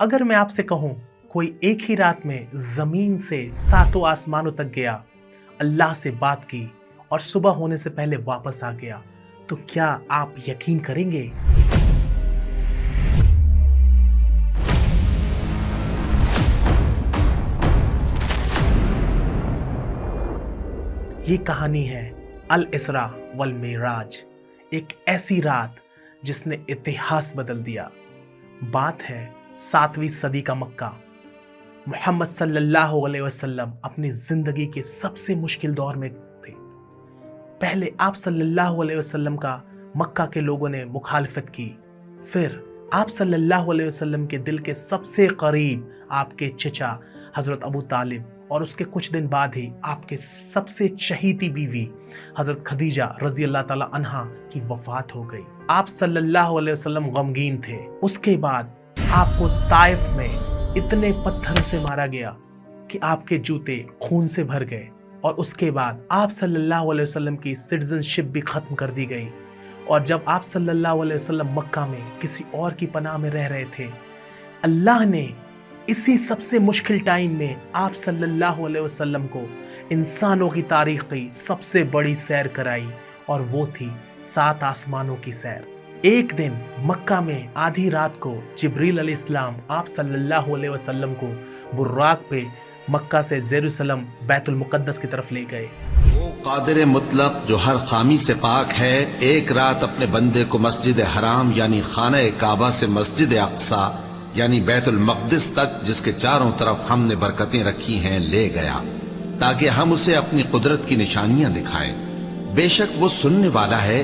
अगर मैं आपसे कहूं कोई एक ही रात में जमीन से सातों आसमानों तक गया, अल्लाह से बात की और सुबह होने से पहले वापस आ गया, तो क्या आप यकीन करेंगे? ये कहानी है अल इसरा वल मेराज, एक ऐसी रात जिसने इतिहास बदल दिया। बात है 7वीं सदी का मक्का। मोहम्मद सल्लल्लाहु अलैहि वसल्लम अपनी जिंदगी के सबसे मुश्किल दौर में थे। पहले आप सल्लल्लाहु अलैहि वसल्लम का मक्का के लोगों ने मुखालफत की, फिर आप सल्लल्लाहु अलैहि वसल्लम के दिल के सबसे करीब आपके चचा हजरत अबू तालिब और उसके कुछ दिन बाद ही आपके सबसे चहीती बीवी हजरत खदीजा रजी अल्लाह ताला अन्हा की वफात हो गई। आप सल्लल्लाहु अलैहि वसल्लम गमगीन थे। उसके बाद आपको ताइफ में इतने पत्थरों से मारा गया कि आपके जूते खून से भर गए, और उसके बाद आप सल्लल्लाहु अलैहि वसल्लम की सिटीजनशिप भी खत्म कर दी गई। और जब आप सल्लल्लाहु अलैहि वसल्लम मक्का में किसी और की पनाह में रह रहे थे, अल्लाह ने इसी सबसे मुश्किल टाइम में आप सल्लल्लाहु अलैहि वसल्लम को इंसानों की तारीख की सबसे बड़ी सैर कराई, और वो थी 7 आसमानों की सैर। एक दिन मक्का में आधी रात को जिब्रील अलैहिस्सलाम आप सल्लल्लाहु अलैहि वसल्लम को बुर्राक पे मक्का से जेरूसलम बैतुल मुकद्दस की तरफ ले गए। वो कादिर मुतलक जो हर खामी से पाक है, एक रात अपने बंदे को मस्जिद हराम यानी खाना काबा से मस्जिद अक्सा यानी बैतुल मक़दिस तक, जिसके चारों तरफ हमने बरकतें रखी हैं, ले गया ताकि हम उसे अपनी कुदरत की निशानियां दिखाएं। बेशक वो सुनने वाला है,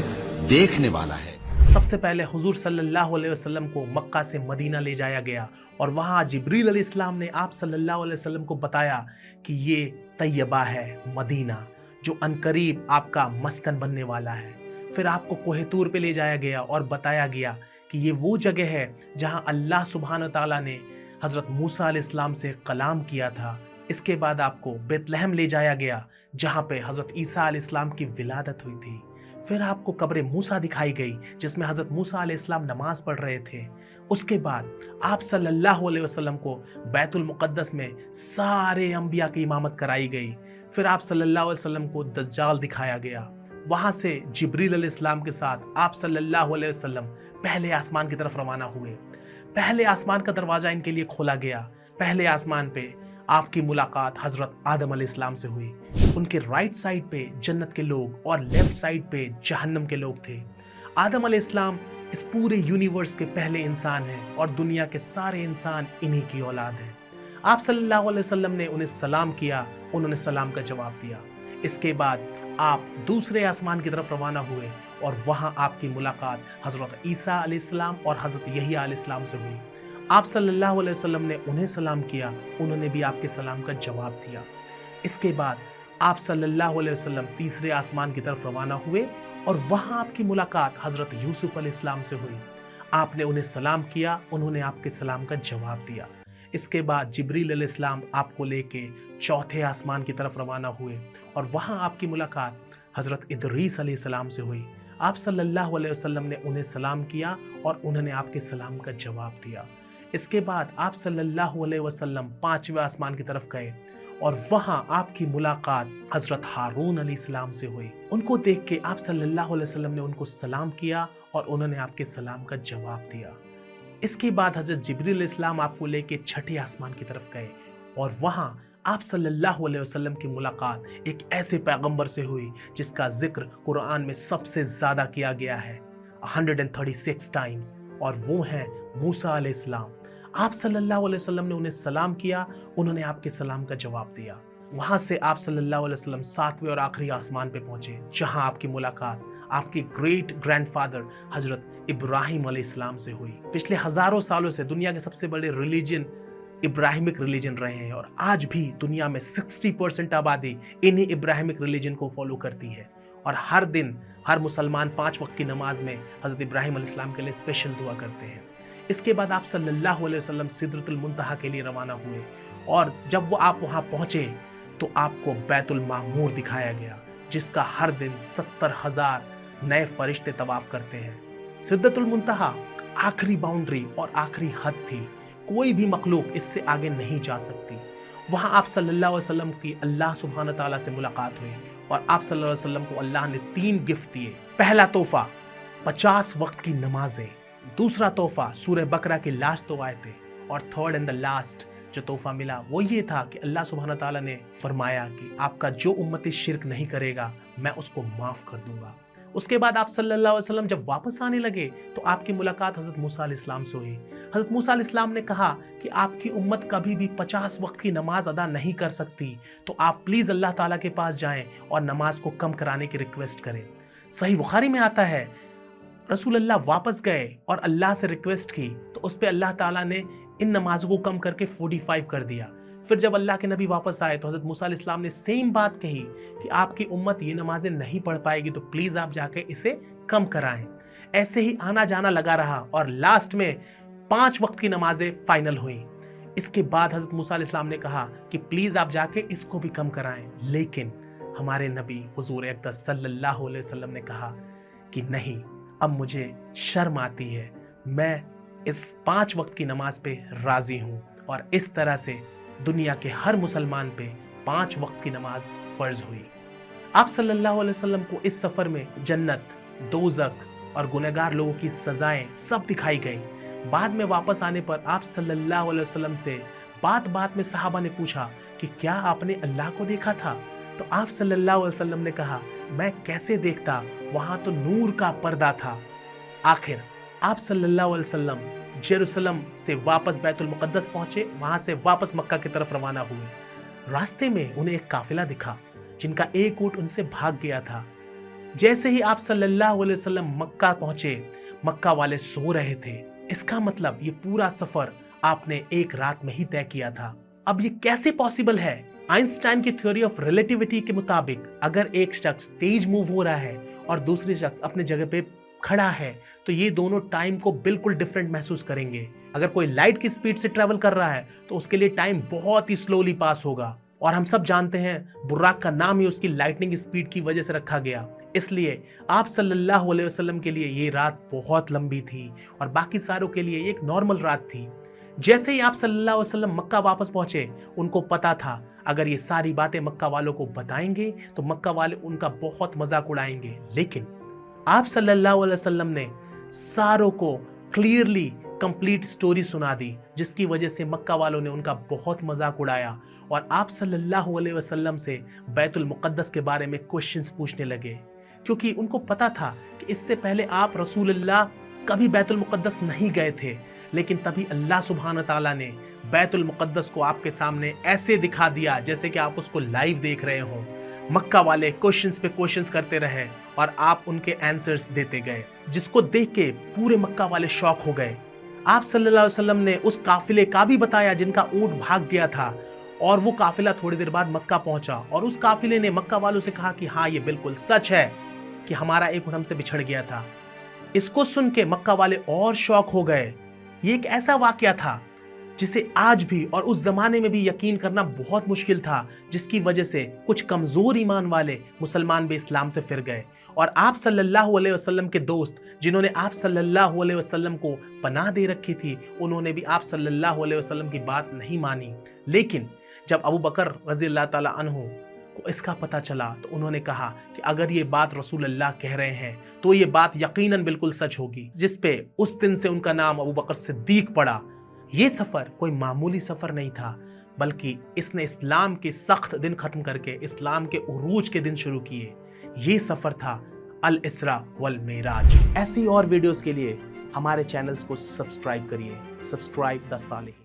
देखने वाला है। सबसे पहले हुजूर सल्लल्लाहु अलैहि वसल्लम को मक्का से मदीना ले जाया गया, और वहां जिब्रील अलैहिस्सलाम ने आप सल्लल्लाहु अलैहि वसल्लम को बताया कि ये तैयबा है, मदीना, जो अनकरीब आपका मस्कन बनने वाला है। फिर आपको कोहे तूर पे ले जाया गया और बताया गया कि ये वो जगह है जहां अल्लाह सुब्हान व तआला ने हज़रत मूसा अलैहिस्सलाम से कलाम किया था। इसके बाद आपको बेतलहम ले जाया गया जहां पे हज़रत ईसा अलैहिस्सलाम की विलादत हुई थी। फिर आपको कब्र मूसा दिखाई गई जिसमें हज़रत मूसा अलैहिस्सलाम नमाज पढ़ रहे थे। उसके बाद आप सल्लल्लाहु अलैहि वसल्लम को बैतुल मुकद्दस में सारे अंबिया की इमामत कराई गई। फिर आप सल्लल्लाहु अलैहि वसल्लम को दज्जाल दिखाया गया। वहां से जिब्रील अलैहिस्सलाम के साथ आप सल्लल्लाहु अलैहि वसल्लम पहले आसमान की तरफ रवाना हुए। पहले आसमान का दरवाजा इनके लिए खोला गया। पहले आसमान पे आपकी मुलाकात हजरत आदम अलैहिस्सलाम से हुई। उनके राइट साइड पे जन्नत के लोग और लेफ्ट साइड पे जहन्नम के लोग थे। आदम अलैहिस्सलाम इस पूरे यूनिवर्स के पहले इंसान हैं, और दुनिया के सारे इंसान इन्हीं की औलाद हैं। आप सल्लल्लाहु अलैहि वसल्लम ने उन्हें सलाम किया, उन्होंने सलाम का जवाब दिया। इसके बाद आप दूसरे आसमान की तरफ रवाना हुए, और वहां आपकी मुलाकात हजरत ईसा अलैहिस्सलाम और हजरत यहिया अलैहिस्सलाम से हुई। आप सल्लल्लाहु अलैहि वसल्लम ने उन्हें सलाम किया, उन्होंने भी आपके सलाम का जवाब दिया। इसके बाद आप सल्लल्लाहु अलैहि वसल्लम तीसरे आसमान की तरफ रवाना हुए, और वहां आपकी मुलाकात हजरत यूसुफ अलैहिस्सलाम से हुई। आपने उन्हें सलाम किया, उन्होंने आपके सलाम का जवाब दिया। इसके बाद जिब्रील अलैहिस्सलाम आपको लेके चौथे आसमान की तरफ रवाना हुए, और वहां आपकी मुलाकात हजरत इदरीस अलैहिस्सलाम से हुई। आप सल्लल्लाहु अलैहि वसल्लम ने उन्हें सलाम किया, और उन्होंने आपके सलाम का जवाब दिया। इसके बाद आप सल्लल्लाहु अलैहि वसल्लम 5वें आसमान की तरफ गए, और वहां आपकी मुलाकात हजरत हारून अलैहिस्सलाम से हुई। उनको देख के आप सल्लल्लाहु अलैहि वसल्लम ने उनको सलाम किया, और उन्होंने आपके सलाम का जवाब दिया। इसके बाद हजरत जिब्रील अलैहिस्सलाम आपको लेके छठे आसमान की तरफ गए, और वहां आप सल्लल्लाहु अलैहि वसल्लम की मुलाकात एक ऐसे पैगंबर से हुई जिसका जिक्र कुरान में सबसे ज्यादा किया गया है, 136 टाइम्स, और वो हैं मूसा अलैहिस्सलाम। आप सल्लल्लाहु अलैहि वसल्लम ने उन्हें सलाम किया, उन्होंने आपके सलाम का जवाब दिया। वहां से आप सल्लल्लाहु अलैहि वसल्लम 7वें और आखिरी आसमान पे पहुंचे, जहां आपकी मुलाकात आपके ग्रेट ग्रैंडफादर हजरत इब्राहिम अलैहिस्सलाम से हुई। पिछले हजारों सालों से दुनिया के सबसे बड़े रिलीजन इब्राहिमिक रिलीजन रहे हैं, और आज भी दुनिया में 60% आबादी इन्हीं इब्राहिमिक रिलीजन को फॉलो करती है। और हर दिन हर मुसलमान 5 वक्त की नमाज में हजरत इब्राहिम अलैहिस्सलाम के लिए स्पेशल दुआ करते हैं। इसके बाद आप सल्लल्लाहु अलैहि वसल्लम सिदरतुल मुंतहा के लिए रवाना हुए, और जब आप वहां पहुंचे तो आपको बैतुल मामूर दिखाया गया, जिसका हर दिन 70,000 नए फरिश्ते तवाफ करते हैं। सिदरतुल मुंतहा आखिरी बाउंड्री और आखिरी हद थी। कोई भी मखलूक इससे आगे नहीं जा सकती। वहाँ आप सल्लल्लाहु अलैहि वसल्लम की अल्लाह सुब्हान ताला से मुलाकात हुई और आप सल्लल्लाहु अलैहि वसल्लम को अल्लाह ने 3 गिफ्ट दिए। पहला तोहफा 50 वक्त की नमाजें, दूसरा तोहफा सूरह बकरा की लास्ट 2 आयतें, और थर्ड एंड द लास्ट जो तोहफा मिला वो ये था कि अल्लाह सुब्हान ताला ने फरमाया कि आपका जो उम्मती शिरक नहीं करेगा मैं उसको माफ कर दूंगा। उसके बाद आप सल्लल्लाहु अलैहि वसल्लम जब वापस आने लगे तो आपकी मुलाकात हज़रत मूसा अलैहिस्सलाम से हुई। हज़रत मूसा अलैहिस्सलाम ने कहा कि आपकी उम्मत कभी भी 50 वक्त की नमाज अदा नहीं कर सकती, तो आप प्लीज़ अल्लाह ताला के पास जाएं और नमाज को कम कराने की रिक्वेस्ट करें। सही बुखारी में आता है रसूल अल्लाह वापस गए और अल्लाह से रिक्वेस्ट की तो उस पर अल्लाह ताला ने इन नमाजों को कम करके 45 कर दिया। फिर जब अल्लाह के नबी वापस आए तो हज़रत मूसा अलैहिस्सलाम ने सेम बात कही कि आपकी उम्मत ये नमाजें नहीं पढ़ पाएगी, तो प्लीज़ आप जाके इसे कम कराएं। ऐसे ही आना जाना लगा रहा और लास्ट में 5 वक्त की नमाजें फाइनल हुई। इसके बाद हज़रत मूसा अलैहिस्सलाम ने कहा कि प्लीज़ आप जाके इसको भी कम कराएं, लेकिन हमारे नबी हुज़ूर अक़दस सल्लल्लाहु अलैहि वसल्लम ने कहा कि नहीं, अब मुझे शर्म आती है, मैं इस 5 वक्त की नमाज पे राज़ी हूँ। और इस तरह से दुनिया के हर मुसलमान पे 5 वक्त की नमाज फ़र्ज हुई। आप सल्लल्लाहु अलैहि वसल्लम को इस सफ़र में जन्नत, दोज़ख और गुनहगार लोगों की सज़ाएं सब दिखाई गई। बाद में वापस आने पर आप सल्लल्लाहु अलैहि वसल्लम से बात बात में सहाबा ने पूछा कि क्या आपने अल्लाह को देखा था? तो आप सल्लल्लाहु अलैहि वसल्लम ने कहा, मैं कैसे देखता, वहाँ तो नूर का पर्दा था। आखिर आप सल्लल्लाहु अलैहि वसल्लम जेरूसलम से वापस बैतुल मुक़द्दस पहुंचे, वहां से वापस मक्का की तरफ रवाना हुए। रास्ते में उन्हें एक काफिला दिखा जिनका एक ऊंट उनसे भाग गया था। जैसे ही आप सल्लल्लाहु अलैहि वसल्लम मक्का पहुंचे, मक्का वाले सो रहे थे। इसका मतलब ये पूरा सफर आपने एक रात में ही तय किया था। अब ये कैसे पॉसिबल है? आइंस्टाइन की थ्योरी ऑफ रिलेटिविटी के मुताबिक अगर एक शख्स तेज मूव हो रहा है और दूसरी शख्स अपने जगह पे खड़ा है तो ये दोनों टाइम को बिल्कुल डिफरेंट महसूस करेंगे। अगर कोई लाइट की स्पीड से ट्रेवल कर रहा है तो उसके लिए टाइम बहुत ही स्लोली पास होगा। और हम सब जानते हैं बुर्राक का नाम ही उसकी लाइटनिंग स्पीड की वजह से रखा गया। इसलिए आप सल्लल्लाहु अलैहि वसल्लम के लिए ये रात बहुत लंबी थी और बाकी सारों के लिए एक नॉर्मल रात थी। जैसे ही आप सल्लल्लाहु अलैहि वसल्लम मक्का वापस पहुंचे, उनको पता था अगर ये सारी बातें मक्का वालों को बताएंगे तो मक्का वाले उनका बहुत मजाक उड़ाएंगे। लेकिन आप सल्लल्लाहु अलैहि वसल्लम ने सारों को क्लियरली कंप्लीट स्टोरी सुना दी, जिसकी वजह से मक्का वालों ने उनका बहुत मजाक उड़ाया और आप सल्लल्लाहु अलैहि वसल्लम से बैतुल मुक़द्दस के बारे में क्वेश्चंस पूछने लगे, क्योंकि उनको पता था कि इससे पहले आप रसूलुल्लाह कभी बैतुल मुक़द्दस नहीं गए थे। लेकिन तभी अल्लाह सुब्हान ताला ने बैतुल मुक़द्दस को आपके सामने ऐसे दिखा दिया जैसे कि आप उसको लाइव देख रहे हो। मक्का वाले क्वेश्चंस पे क्वेश्चंस करते रहे और आप उनके आंसर्स देते गए, जिसको देख के पूरे मक्का वाले शॉक हो गए। आप सल्लल्लाहु अलैहि वसल्लम ने उस काफिले का भी बताया जिनका ऊंट भाग गया था, और वो काफिला थोड़ी देर बाद मक्का पहुंचा और उस काफिले ने मक्का वालों से कहा कि हाँ, ये बिल्कुल सच है कि हमारा एक ऊंट हमसे बिछड़ गया था। इसको सुन के मक्का वाले और शॉक हो गए। ये एक ऐसा वाकया था जिसे आज भी और उस जमाने में भी यकीन करना बहुत मुश्किल था, जिसकी वजह से कुछ कमजोर ईमान वाले मुसलमान भी इस्लाम से फिर गए। और आप सल्लल्लाहु अलैहि वसल्लम के दोस्त जिन्होंने आप सल्लल्लाहु अलैहि वसल्लम को पनाह दे रखी थी, उन्होंने भी आप सल्लल्लाहु अलैहि वसल्लम की बात नहीं मानी। लेकिन जब अबू बकर रज़ी अल्लाह ताला अन्हु को इसका पता चला तो उन्होंने कहा कि अगर ये बात रसूल अल्लाह कह रहे हैं तो ये बात यकीनन बिल्कुल सच होगी, जिस पे उस दिन से उनका नाम अबू बकर सिद्दीक पड़ा। ये सफ़र कोई मामूली सफ़र नहीं था, बल्कि इसने इस्लाम के सख्त दिन ख़त्म करके इस्लाम के उरूज के दिन शुरू किए। ये सफ़र था अल इसरा वल मेराज। ऐसी और वीडियोस के लिए हमारे चैनल्स को सब्सक्राइब करिए। Subscribe the सालिहीन।